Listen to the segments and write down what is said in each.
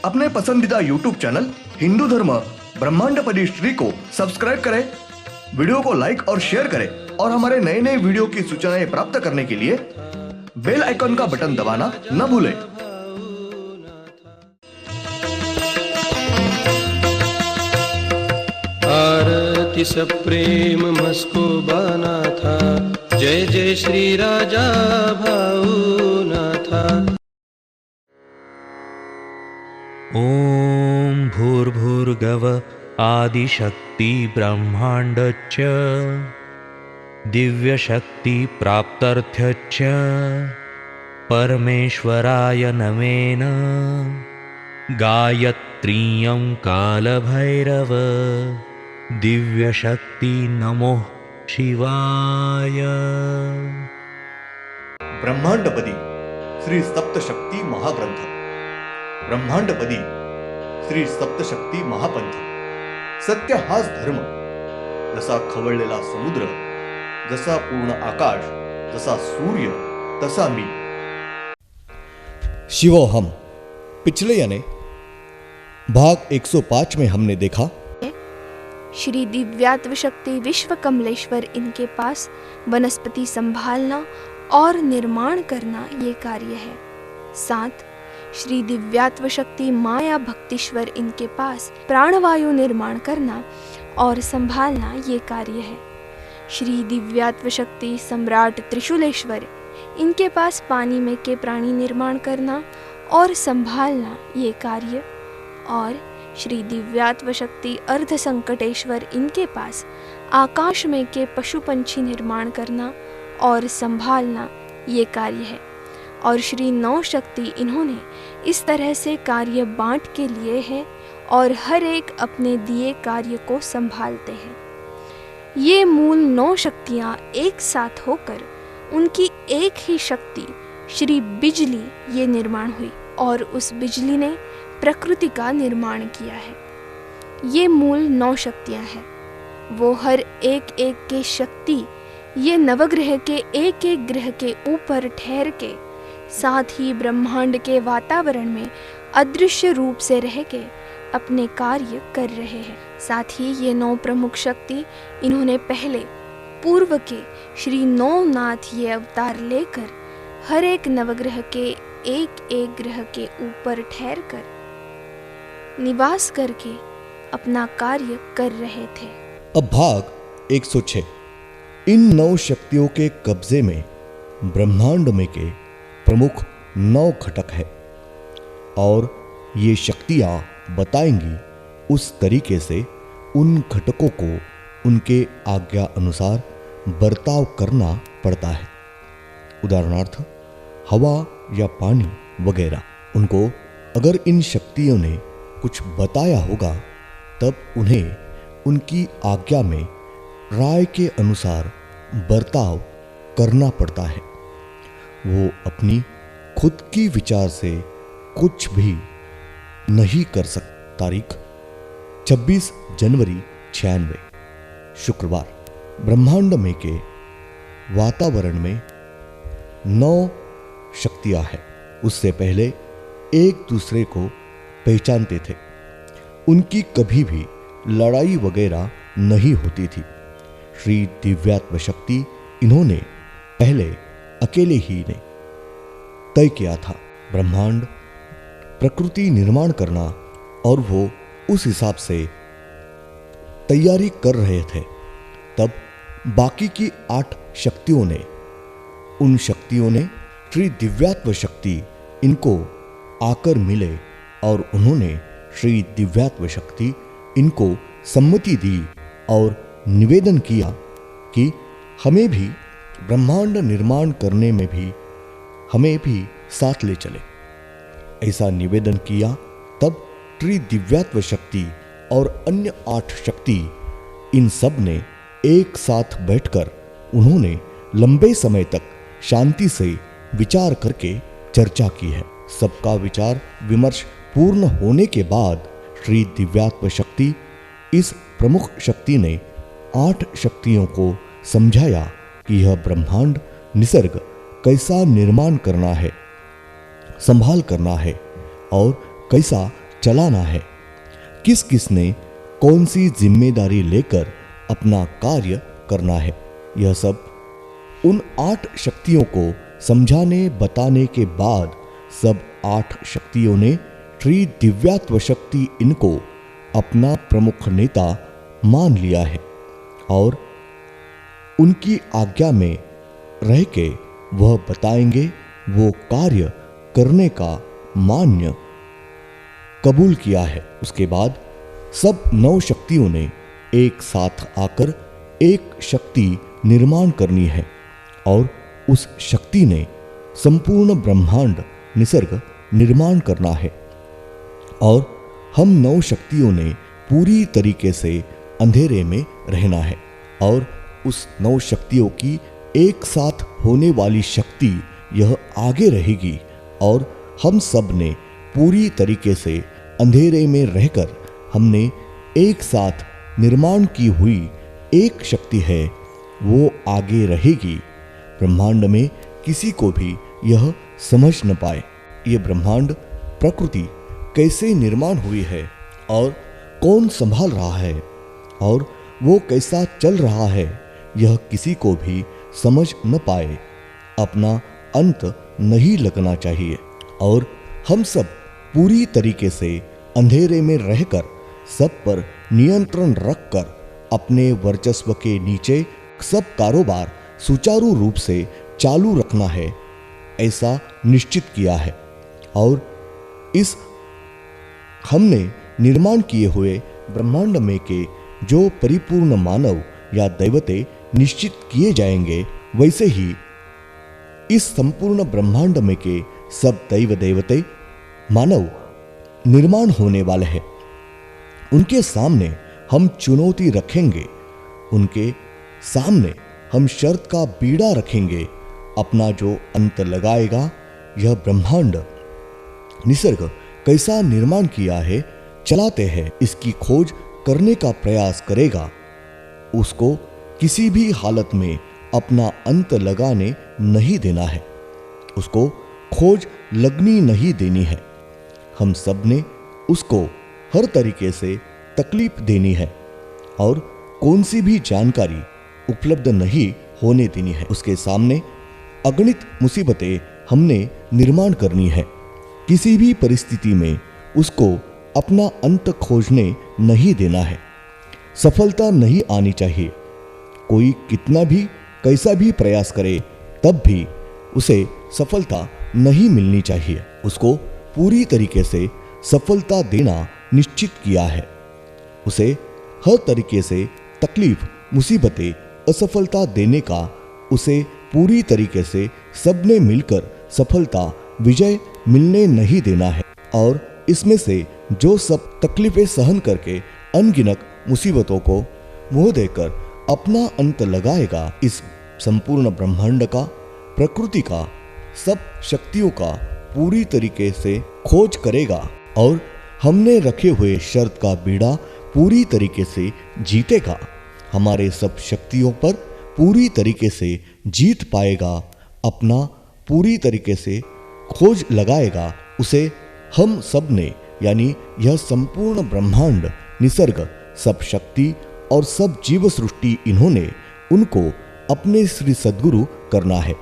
अपने पसंदीदा YouTube channel Hindu धर्म ब्रह्मांडपदी श्री को सब्सक्राइब करें, वीडियो को लाइक और शेयर करें और हमारे नए नए वीडियो की सूचनाएं प्राप्त करने के लिए बेल आइकन का बटन दबाना न भूलें। आरती सप्रेम मस्को बाना था, जय जय श्री राजा भाऊनाथा। ॐ भूर्भुर्गव आदिशक्ति ब्रह्माण्डच्च दिव्यशक्ति प्राप्त्यर्थच्च परमेश्वराय नमेन गायत्रीयं कालभैरव दिव्यशक्ति नमो शिवाय। ब्रह्मांडपदी श्री सप्तशक्ती महाग्रंथ, ब्रह्मांडपदी श्री सप्तशक्ती महापंथ। सत्य हाच धर्म, जसा खवळलेला समुद्र, जसा पूर्ण आकाश, जसा सूर्य, तसा मी। शिवोहम। पिछले यानी भाग 105 में हमने देखा श्री दिव्यात्व शक्ति विश्व कमलेश्वर इनके पास वनस्पति संभालना और निर्माण करना ये कार्य है। 7 श्री दिव्यात्व शक्ति माया भक्तिश्वर इनके पास प्राणवायु निर्माण करना और संभालना ये कार्य है। श्री दिव्यात्व शक्ति सम्राट त्रिशूलेश्वर इनके पास पानी में के प्राणी निर्माण करना और संभालना ये कार्य, और श्री दिव्यात्व शक्ति अर्ध संकटेश्वर इनके पास आकाश में के पशु पंछी निर्माण करना और संभालना ये कार्य है। और श्री नौ शक्ति इन्होंने इस तरह से कार्य बांट के लिए है और हर एक अपने दिए कार्य को संभालते हैं। ये मूल 9 शक्तियाँ एक साथ होकर उनकी एक ही शक्ति श्री बिजली ये निर्माण हुई और उस बिजली ने प्रकृति का निर्माण किया है। ये मूल 9 शक्तियाँ हैं। वो हर एक एक के शक्ति ये नवग्रह के एक एक ग्रह के ऊपर ठहर के साथ ही ब्रह्मांड के वातावरण में अदृश्य रूप से रह के अपने कार्य कर रहे हैं। साथ ही ये 9 प्रमुख शक्ति इन्होंने पहले पूर्व के श्री नौनाथ ये अवतार लेकर हर एक नवग्रह के एक एक ग्रह के ऊपर ठहर कर निवास करके अपना कार्य कर रहे थे। अब भाग 106। इन 9 शक्तियों के कब्जे में ब्रह्मांड में के प्रमुख 9 घटक है और ये शक्तियां बताएंगी उस तरीके से उन घटकों को उनके आज्ञा अनुसार बर्ताव करना पड़ता है। उदाहरणार्थ हवा या पानी वगैरह, उनको अगर इन शक्तियों ने कुछ बताया होगा तब उन्हें उनकी आज्ञा में राय के अनुसार बर्ताव करना पड़ता है। वो अपनी खुद की विचार से कुछ भी नहीं कर सकते। तारीख 26 जनवरी 96, शुक्रवार। ब्रह्मांड में के वातावरण में 9 शक्तियां हैं। उससे पहले एक दूसरे को पहचानते थे। उनकी कभी भी लड़ाई वगैरह नहीं होती थी। श्री दिव्यात्म शक्ति इन्होंने पहले अकेले ही ने तय किया था ब्रह्मांड प्रकृति निर्माण करना, और वो उस हिसाब से तैयारी कर रहे थे। तब बाकी की 8 शक्तियों ने, उन शक्तियों ने श्री दिव्यात्म शक्ति इनको आकर मिले और उन्होंने श्री दिव्यात्म शक्ति इनको सम्मति दी और निवेदन किया कि हमें भी ब्रह्मांड निर्माण करने में भी हमें भी साथ ले चले। ऐसा निवेदन किया तब श्री दिव्यात्म शक्ति और अन्य 8 शक्ति इन सब ने एक साथ बैठकर उन्होंने लंबे समय तक शांति से विचार करके चर्चा की है। सबका विचार विमर्श पूर्ण होने के बाद श्री दिव्यात्म शक्ति इस प्रमुख शक्ति ने 8 शक्तियों को समझाया कि यह ब्रह्मांड निसर्ग कैसा निर्माण करना है, संभाल करना है और कैसा चलाना है, किस किस ने कौन सी जिम्मेदारी लेकर अपना कार्य करना है। यह सब उन 8 शक्तियों को समझाने बताने के बाद सब 8 शक्तियों ने श्री दिव्यात्व शक्ति इनको अपना प्रमुख नेता मान लिया है और उनकी आज्ञा में रह के वह बताएंगे, वो कार्य करने का मान्य कबूल किया है। उसके बाद सब 9 शक्तियों ने एक साथ आकर एक शक्ति निर्माण करनी है और उस शक्ति ने संपूर्ण ब्रह्मांड निसर्ग निर्माण करना है। और हम 9 शक्तियों ने पूरी तरीके से अंधेरे में रहना है और उस 9 शक्तियों की एक साथ होने वाली शक्ति यह आगे रहेगी और हम सब ने पूरी तरीके से अंधेरे में रहकर हमने एक साथ निर्माण की हुई एक शक्ति है, वो आगे रहेगी। ब्रह्मांड में किसी को भी यह समझ न पाए ये ब्रह्मांड प्रकृति कैसे निर्माण हुई है और कौन संभाल रहा है और वो कैसा चल रहा है, यह किसी को भी समझ न पाए। अपना अंत नहीं लगना चाहिए और हम सब पूरी तरीके से अंधेरे में रहकर सब पर नियंत्रण रखकर अपने वर्चस्व के नीचे सब कारोबार सुचारू रूप से चालू रखना है, ऐसा निश्चित किया है। और इस हमने निर्माण किए हुए ब्रह्मांड में के जो परिपूर्ण मानव या दैवते निश्चित किए जाएंगे, वैसे ही इस संपूर्ण ब्रह्मांड में के सब दैव देवते मानव निर्माण होने वाले हैं। उनके सामने हम चुनौती रखेंगे, उनके सामने हम शर्त का बीड़ा रखेंगे। अपना जो अंत लगाएगा, यह ब्रह्मांड निसर्ग कैसा निर्माण किया है, चलाते हैं, इसकी खोज करने का प्रयास करेगा। उसको किसी भी हालत में अपना अंत लगाने नहीं देना है, उसको खोज लगनी नहीं देनी है। हम सब ने उसको हर तरीके से तकलीफ देनी है और कौन सी भी जानकारी उपलब्ध नहीं होने देनी है। उसके सामने अगणित मुसीबतें हमने निर्माण करनी है। किसी भी परिस्थिति में उसको अपना अंत खोजने नहीं देना है। सफलता नहीं आनी चाहिए। कोई कितना भी कैसा भी प्रयास करे, तब भी उसे सफलता नहीं मिलनी चाहिए। उसको पूरी तरीके से सफलता देना निश्चित किया है। उसे हर तरीके से तकलीफ, मुसीबतें, असफलता देने का उसे पूरी तरीके से सबने मिलकर सफलता, विजय मिलने नहीं देना है। और इसमें से जो सब तकलीफें सहन करके अनगिनत मुसीबतों को मुंह देकर अपना अंत लगाएगा, इस संपूर्ण ब्रह्मांड का, प्रकृति का, सब शक्तियों का पूरी तरीके से खोज करेगा और हमने रखे हुए शर्त का बीड़ा पूरी तरीके से जीतेगा। हमारे सब शक्तियों पर पूरी तरीके से जीत पाएगा, अपना पूरी तरीके से खोज लगाएगा। उसे हम सब ने, यानी यह संपूर्ण ब्रह्मांड, निसर्ग, सब शक्ति और सब जीव सृष्टि, इन्होंने उनको अपने श्री सद्गुरु करना है।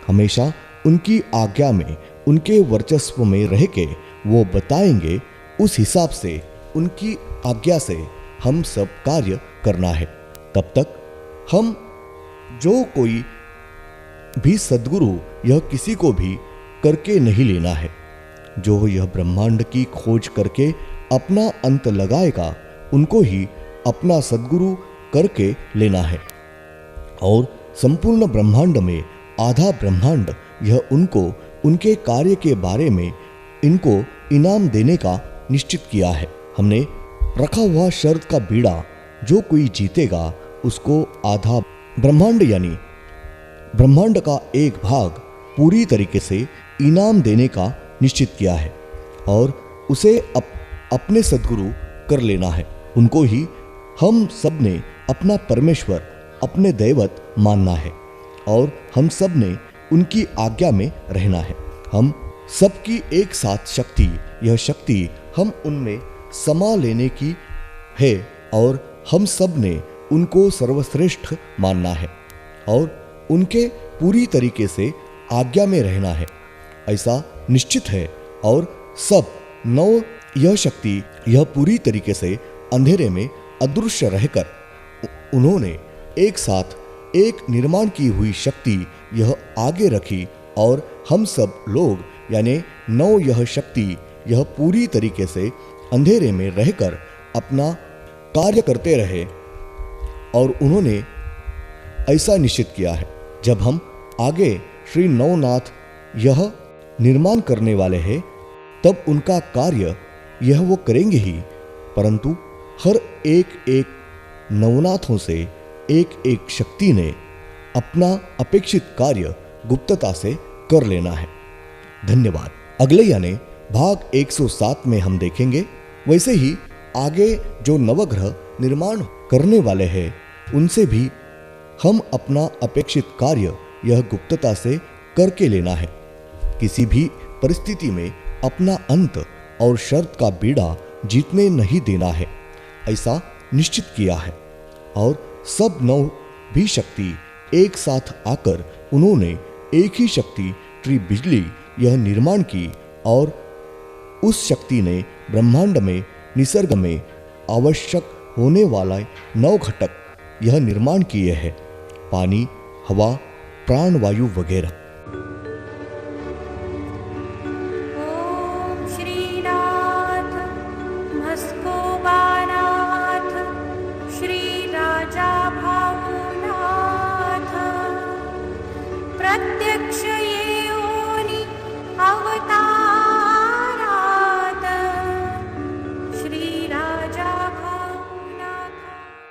हमेशा उनकी आज्ञा में, उनके वर्चस्व में रह के वो बताएंगे, उस हिसाब से उनकी आज्ञा से हम सब कार्य करना है। तब तक हम जो कोई भी सद्गुरु यह किसी को भी करके नहीं लेना है। जो यह ब्रह्मांड की खोज करके अपना अंत लगाएगा, उनको ही अपना सद्गुरु करके लेना है। और संपूर्ण ब्रह्मांड में आधा ब्रह्मांड यह उनको उनके कार्य के बारे में इनको इनाम देने का निश्चित किया है। हमने रखा हुआ शर्त का बीड़ा, जो कोई जीतेगा उसको आधा ब्रह्मांड, यानी ब्रह्मांड का एक भाग पूरी तरीके से इनाम देने का निश्चित किया है और उसे अपने सद्गुरु कर लेना है। उनको ही हम सब ने अपना परमेश्वर, अपने दैवत मानना है और हम सब ने उनकी आज्ञा में रहना है। हम सबकी एक साथ शक्ति, यह शक्ति हम उनमें समा लेने की है और हम सब ने उनको सर्वश्रेष्ठ मानना है और उनके पूरी तरीके से आज्ञा में रहना है, ऐसा निश्चित है। और सब नौ यह शक्ति यह पूरी तरीके से अंधेरे में अदृश्य रहकर उन्होंने एक साथ एक निर्माण की हुई शक्ति यह आगे रखी और हम सब लोग यानी नौ यह शक्ति यह पूरी तरीके से अंधेरे में रहकर अपना कार्य करते रहे। और उन्होंने ऐसा निश्चित किया है, जब हम आगे श्री नवनाथ यह निर्माण करने वाले हैं तब उनका कार्य यह वो करेंगे ही, परंतु हर एक एक नवनाथों से एक एक शक्ति ने अपना अपेक्षित कार्य गुप्तता से कर लेना है। धन्यवाद। अगले यानी भाग 107 में हम देखेंगे वैसे ही आगे जो नवग्रह निर्माण करने वाले हैं उनसे भी हम अपना अपेक्षित कार्य यह गुप्तता से करके लेना है। किसी भी परिस्थिति में अपना अंत और शर्त का बीड़ा जीतने नहीं देना है, ऐसा निश्चित किया है। और सब नौ भी शक्ति एक साथ आकर उन्होंने एक ही शक्ति ट्री बिजली यह निर्माण की और उस शक्ति ने ब्रह्मांड में निसर्ग में आवश्यक होने वाला 9 घटक यह निर्माण किए हैं, पानी, हवा, प्राणवायु वगैरह। ओम श्रीनाथ मस्कोबानाथ श्री राजा भावनाथ प्रत्यक्ष